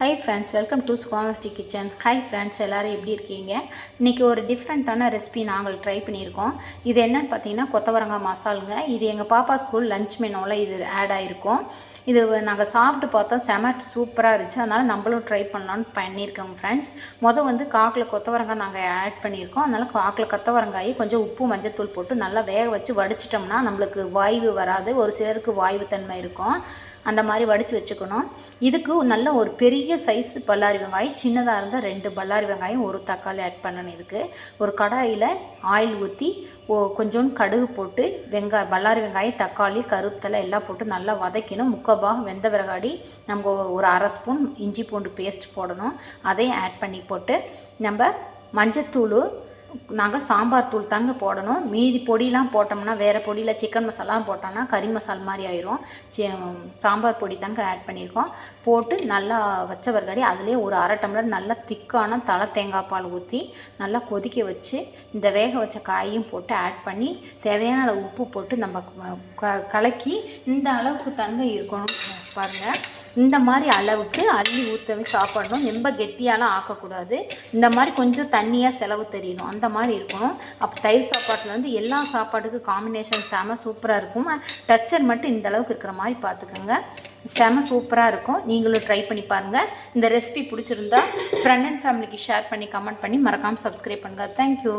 Hi friends, welcome to சுகாமஸ்டி kitchen. Hi friends, எல்லோரும் எப்படி இருக்கீங்க? இன்றைக்கி ஒரு டிஃப்ரெண்ட்டான ரெசிபி நாங்கள் ட்ரை பண்ணியிருக்கோம். இது என்னென்னு பார்த்தீங்கன்னா கொத்தவரங்காய் மசாலுங்க. இது எங்கள் பாப்பா ஸ்கூல் லஞ்ச் மெனுவில் இது ஆட் ஆகிருக்கும். இது நாங்கள் சாப்பிட்டு பார்த்தோம், செம சூப்பராக இருந்துச்சு. அதனால் நம்மளும் ட்ரை பண்ணலான்னு பண்ணியிருக்கோங்க ஃப்ரெண்ட்ஸ். வந்து காக்கில் கொத்தவரங்காய் நாங்கள் ஆட் பண்ணியிருக்கோம். அதனால் காக்கில் கொத்தவரங்காயை கொஞ்சம் உப்பு மஞ்சத்தூள் போட்டு நல்லா வேக வச்சு வடிச்சிட்டோம்னா நம்மளுக்கு வாய்வு வராது. ஒரு சிலருக்கு வாய்வு தன்மை இருக்கும், அந்த மாதிரி வடித்து வச்சுக்கணும். இதுக்கு நல்ல ஒரு பெரிய சைஸ் பல்லாரி வெங்காயம், சின்னதாக இருந்தால் 2 பல்லாரி வெங்காயம், ஒரு தக்காளி ஆட் பண்ணணும். இதுக்கு ஒரு கடாயில் ஆயில் ஊற்றி கொஞ்சோண்டு கடுகு போட்டு பல்லாரி வெங்காயம், தக்காளி, கருவேப்பிலை எல்லாம் போட்டு நல்லா வதக்கணும். முக்கால்பாகம் வெந்த பிறகாடி நம்ம ஒரு 1/2 ஸ்பூன் இஞ்சி பூண்டு பேஸ்ட் போடணும். அதையும் ஆட் பண்ணி போட்டு நம்ம மஞ்சத்தூள், நாங்கள் சாம்பார் தூள் தாங்க போடணும். மீதி பொடியெலாம் போட்டோம்னா வேறு பொடியில் சிக்கன் மசாலாம் போட்டோம்னா கறி மசாலா மாதிரி ஆயிரும். சாம்பார் பொடி தாங்க ஆட் பண்ணியிருக்கோம். போட்டு நல்லா வச்ச பிறகாடி அதிலே ஒரு 1/2 டம்ளர் நல்லா திக்கான தலை தேங்காய் பால் ஊற்றி நல்லா கொதிக்க வச்சு இந்த வேக வச்ச காயையும் போட்டு ஆட் பண்ணி தேவையான அளவு உப்பு போட்டு நம்ம கலக்கி இந்த அளவுக்கு தாங்க இருக்கணும். பாருங்கள், இந்த மாதிரி அளவுக்கு அள்ளி ஊற்றவே சாப்பிடணும். ரொம்ப கெட்டியாலாம் ஆக்கக்கூடாது. இந்த மாதிரி கொஞ்சம் தண்ணியாக செலவு தெரியணும், அந்த மாதிரி இருக்கணும். அப்போ தயிர் சாப்பாட்டில் வந்து எல்லா சாப்பாட்டுக்கு காம்பினேஷன் செம சூப்பராக இருக்கும். டச்சர் மட்டும் இந்த அளவுக்கு இருக்கிற மாதிரி பார்த்துக்கோங்க, செம சூப்பராக இருக்கும். நீங்களும் ட்ரை பண்ணி பாருங்கள். இந்த ரெசிபி பிடிச்சிருந்தா ஃப்ரெண்ட் அண்ட் ஃபேமிலிக்கு ஷேர் பண்ணி கமெண்ட் பண்ணி மறக்காமல் சப்ஸ்கிரைப் பண்ணுங்கள். தேங்க்யூ.